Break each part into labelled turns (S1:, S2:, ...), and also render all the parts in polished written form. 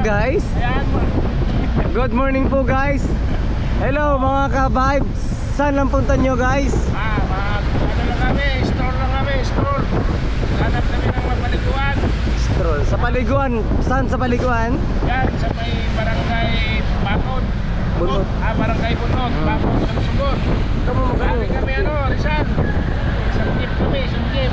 S1: guys. Good morning po guys. Hello mga ka-vibes. Saan lang punta nyo guys?
S2: Ano lang kami, store lang kami, store. Hanap kami ng mapaliguan.
S1: Stroll. Sa paliguan. Saan sa paliguan?
S2: Yan, sa may barangay Bakod.
S1: Bunot.
S2: Barangay Bunot, Bakod, Sugot.
S1: Kamu
S2: Galing kami Rizal. Isang jeep kami, isang jeep.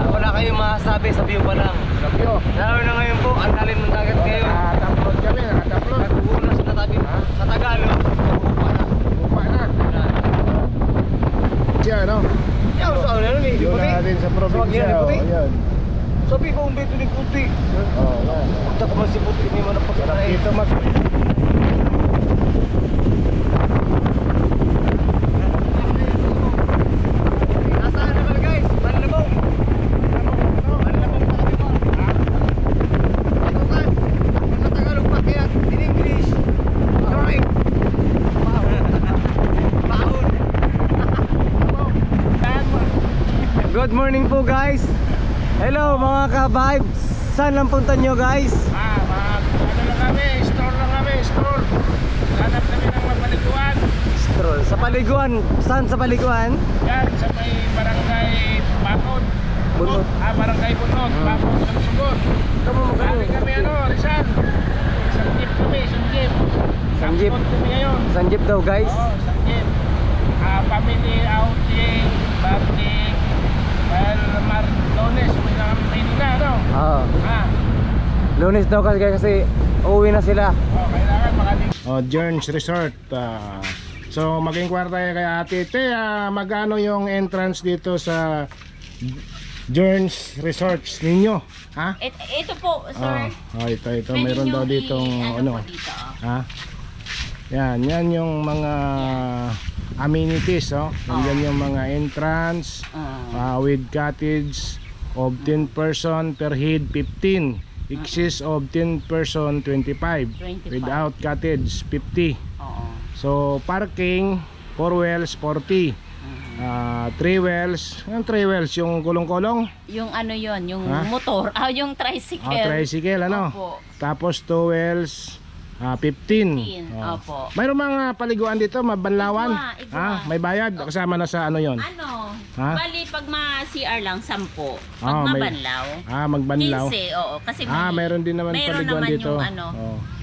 S1: Wala kayong masasabi sa view pa lang.
S2: Sa view.
S1: Lalo na ngayon po, ang lalim ng dagat ngayon.
S2: Nakataplot kami, nakataplot.
S1: Nagbubunas na tabi sa Tagalog. Upa na.
S2: Upa na. Siya, no?
S1: Yan, saan na nun eh.
S2: Yun na din sa probinsya. Ayan.
S1: Sabi ko, umbito ni Puti.
S2: Oo, yan.
S1: Punta ko man si Puti, may manap pagkakain.
S2: Dito mag...
S1: Good morning po guys. Hello mga ka-vibes. Saan lang punta nyo guys?
S2: Ano lang kami, store lang kami, store. Hanap kami ng mapaliguan.
S1: Stroll. Sa paliguan. Saan sa paliguan?
S2: Yan, sa may barangay Bakod.
S1: Bunot.
S2: Barangay Bunot, Bakod, Sugot. Galing kami Rizal. Isang jeep kami, isang jeep.
S1: Isang jeep.
S2: Kami ngayon.
S1: Isang jeep daw guys.
S2: Oo, isang jeep. Family outing, birthday. Lunes, uwi na kami na, no?
S1: Oo. Lunes daw kasi uuwi na sila.
S2: Kailangan makaling. Journs Resort. So mag-inquire tayo kay Ate Te, magkano yung entrance dito sa Journs Resorts ninyo? Ha?
S3: Ito po, sir.
S2: Ito. Mayroon daw ditong ano.
S3: Dito,
S2: Yan yung mga amenities, Nandiyan yung mga entrance with cottage of 10 person per head 15, excess of 10 person 25, without cottage 50. So parking 4 wells 40, 3 wells. Yung 3 wells yung kulong-kulong, yung ano yon, yung motor, yung tricycle. Tricycle ano. Opo. Tapos 2 wells 15.
S3: Opo.
S2: Mayroong mga paliguan dito, mabanlawan.
S3: Igwa.
S2: May bayad kasama na sa ano 'yon?
S3: Bali pag ma-CR lang 10. Pag mabanlaw.
S2: Magbanlaw.
S3: 15, oo, kasi
S2: mayroon din naman paliguan dito.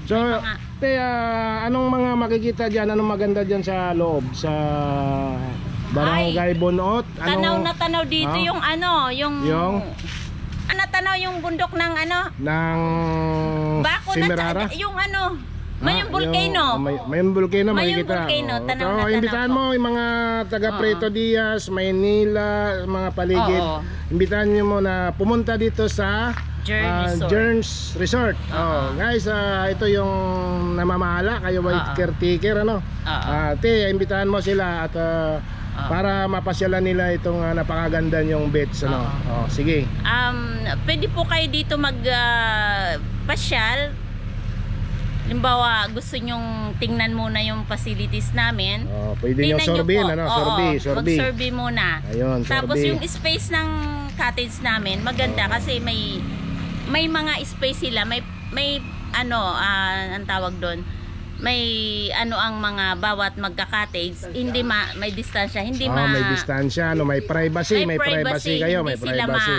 S2: So, anong mga makikita diyan? Anong maganda diyan sa loob sa Barangay Bunot?
S3: Tanaw na tanaw dito yung tanaw yung bundok ng
S2: ng
S3: Bako
S2: Simirara?
S3: Yung may volcano.
S2: May volcano makikita.
S3: Tanaw na
S2: imbitahan mo yung mga taga Preto Diaz, Maynila, mga paligid. Imbitahan niyo mo na pumunta dito sa Journs Resort. Guys, ito yung namamahala, kayo ba caretaker Ate, imbitahan mo sila at para mapasyalan nila itong napakaganda yung beds sige.
S3: Pwede po kayo dito pasyal. Halimbawa, gusto nyong tingnan muna yung facilities namin.
S2: Pwede nyo sorbin,
S3: mag-survey muna.
S2: Ayun,
S3: tapos
S2: sorbet.
S3: yung space ng cottage namin, maganda kasi may mga space sila, may ang tawag doon, may ang mga bawat magka-cottage, hindi may distansya, may
S2: distansya, may privacy, may privacy kayo, may privacy.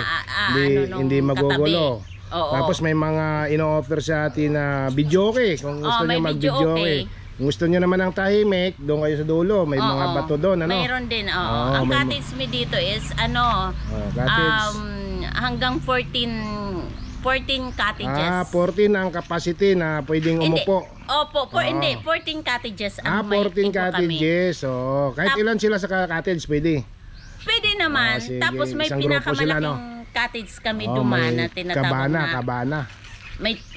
S2: Hindi magugulo. Tapos may mga ino-offer sa atin na videoke kung gusto niyo mag-videoke. Kung gusto niyo naman ng tahimik, doon kayo sa dulo, may mga bato doon,
S3: Mayroon din, ang cottage me dito is
S2: cottage
S3: hanggang 14 14 cottages.
S2: 14 ang capacity na pwedeng
S3: Hindi.
S2: umupo.
S3: Opo, hindi, 14 cottages ang
S2: 14
S3: may ipo kami.
S2: cottages. So, kahit ilan sila sa cottage pwede.
S3: Pwede naman.
S2: Sige.
S3: Tapos may
S2: Isang grupo sila,
S3: pinakamalaking cottage kami
S2: Oh,
S3: duman
S2: may
S3: na tinatawag na.
S2: Cabana.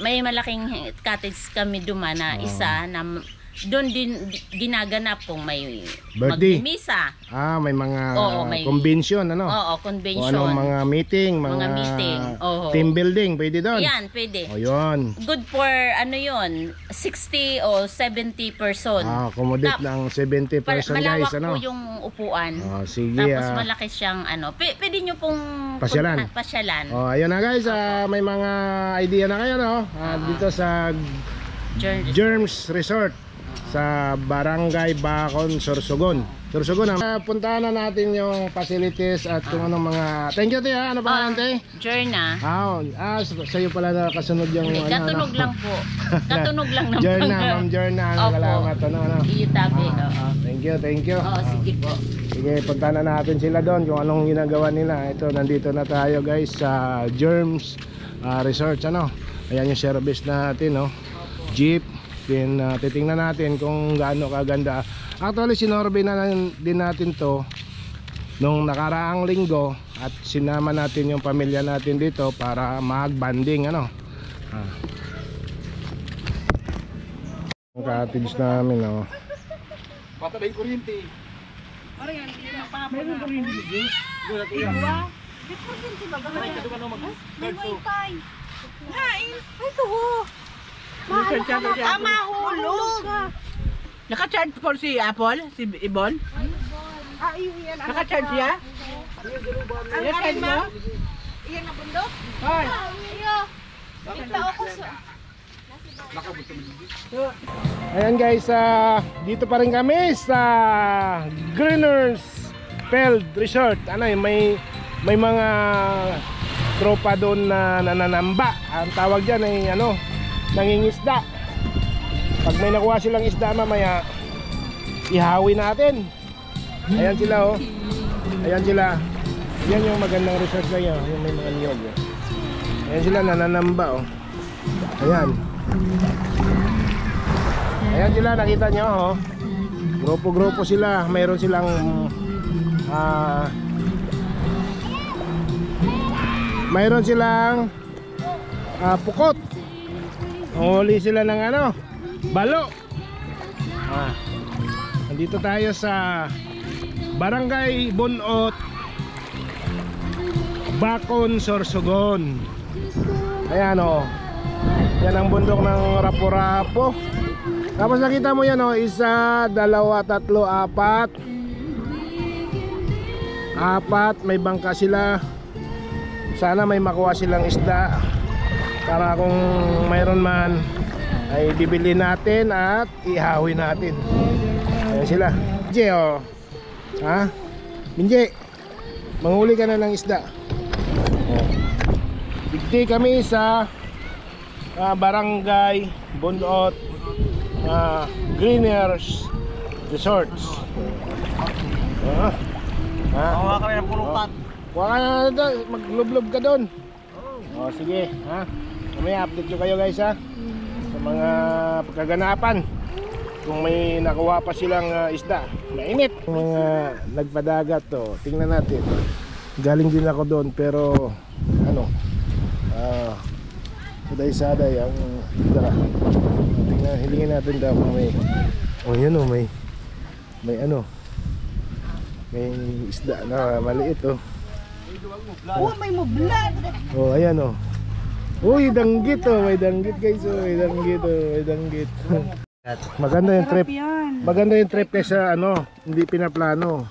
S3: May malaking cottage kami duman na isa na doon din ginaganap kung may
S2: Birthday.
S3: magmimisa.
S2: May mga
S3: Oo, may-
S2: convention, ano?
S3: Oo,
S2: O
S3: convention.
S2: anong mga meeting,
S3: Mga meeting, oo.
S2: team building, pwede doon.
S3: Yan, pwede.
S2: O yun.
S3: Good for ano yon 60 o 70 person.
S2: Accommodate ng 70 person
S3: Malawak
S2: guys, ano?
S3: po yung upuan.
S2: Sige.
S3: Tapos malaki siyang ano. Pwede nyo pong
S2: Pasyalan.
S3: pasyalan.
S2: Ayun na guys, may mga idea na kayo, no? Dito sa Germs Resort sa Barangay Bacon, Sorsogon. Puntahan na natin yung facilities at kung anong mga... Thank you, te. Ano pa te?
S3: Journa.
S2: Sa'yo pala na kasunod yung...
S3: Katunog lang po. Katunog lang ng
S2: Journa, Ma'am Journa.
S3: Opo.
S2: Salamat.
S3: Itabi.
S2: Thank you.
S3: Sige po.
S2: Sige, puntahan na natin sila doon kung anong ginagawa nila. Ito, nandito na tayo guys sa Germs Resort, ano? Ayan yung service natin, no? Jeep. Titingnan natin kung gaano kaganda. Actually, sinorvey na din natin to nung nakaraang linggo at sinama natin yung pamilya natin dito para mag-banding, ano? Ang cottage namin, no?
S1: Patay kuryente.
S4: Meron kuryente. Mahulog. Naka-charge for si Apple? Si Ibon? Naka-charge siya? Naka-charge mo?
S5: Iyan na bundok?
S4: Hoy!
S5: Iyo. Ito ako sa...
S2: Ayan guys, dito pa rin kami sa Greeners Field Resort. May mga tropa doon na nananamba. Ang tawag dyan ay nangingisda. Pag may nakuha silang isda mamaya, ihawi natin. Ayan sila, oh. Ayan sila. Yan yung magandang resort na yun. Yung may mga niyog, oh. Ayan sila nananamba, oh. Ayan. Ayan sila, nakita nyo, oh. Grupo-grupo sila. Mayroon silang mayroon silang pukot. Huli sila ng balo. Nandito tayo sa Barangay Bunot, Bacon, Sorsogon. Ayan, oh. Yan ang bundok ng Rapo-Rapo. Tapos nakita mo yan, oh, 1, 2, 3, 4. 4, may bangka sila. Sana may makuha silang isda para kung mayroon man ay bibili natin at ihawi natin. Ayan sila. Minje, oh. Minje, manghuli ka na ng isda. Bigti kami sa Barangay Bunot Greeners Resorts.
S1: Makuha kami ng pulutan.
S2: Kuha ka na doon, maglublob ka doon. Sige, mamaya update ko kayo guys, sa mga pagkaganapan kung may nakuha pa silang isda. Mainit mga nagpadagat to. Tingnan natin. Galing din ako doon pero saday-saday ang dala. Tingnan, hilingin natin daw kung may yun, may isda na maliit, oh.
S4: May mublad.
S2: Ayan, oh. Uy, danggit, oh. May danggit guys, oh. May danggit. Maganda yung trip. Maganda yung trip kaysa hindi pinaplano.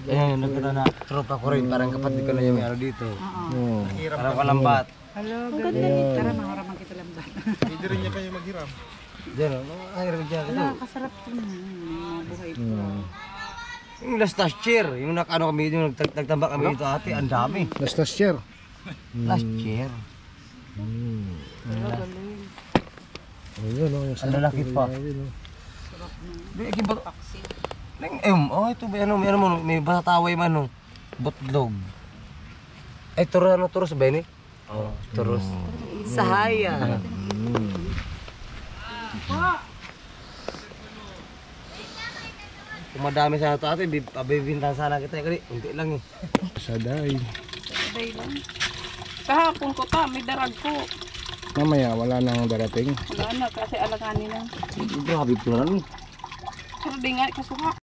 S2: Yan.
S1: Nagkita na tropa ko rin. Parang kapatid ko na yung dito. Parang kalambat.
S4: Hello, galing. Tara, maharamang kita lambat.
S1: Hindi rin niya kayo maghiram.
S6: Diyan, nangyari dyan.
S4: Kasarap ito buhay ko.
S6: Yung last year, yung kami, yung nagtambak kami dito ate, ang dami.
S2: Last year.
S6: Last year.
S2: Ayun, oh.
S6: Ang lalaki pa. Ito ba may batataway man, botlog. Ay, turos ba yun eh? Oo, turos. Sahaya. Kung madami sana ito ate, pabibintahan sana kita. Kali, unti lang eh.
S2: Saday.
S5: Sabay lang. Kahapon ko ta, may darag ko.
S2: Mamaya wala nang darating.
S5: Wala na kasi alanganin lang.
S6: Grabe po na nun.
S5: Pero di nga kasuha.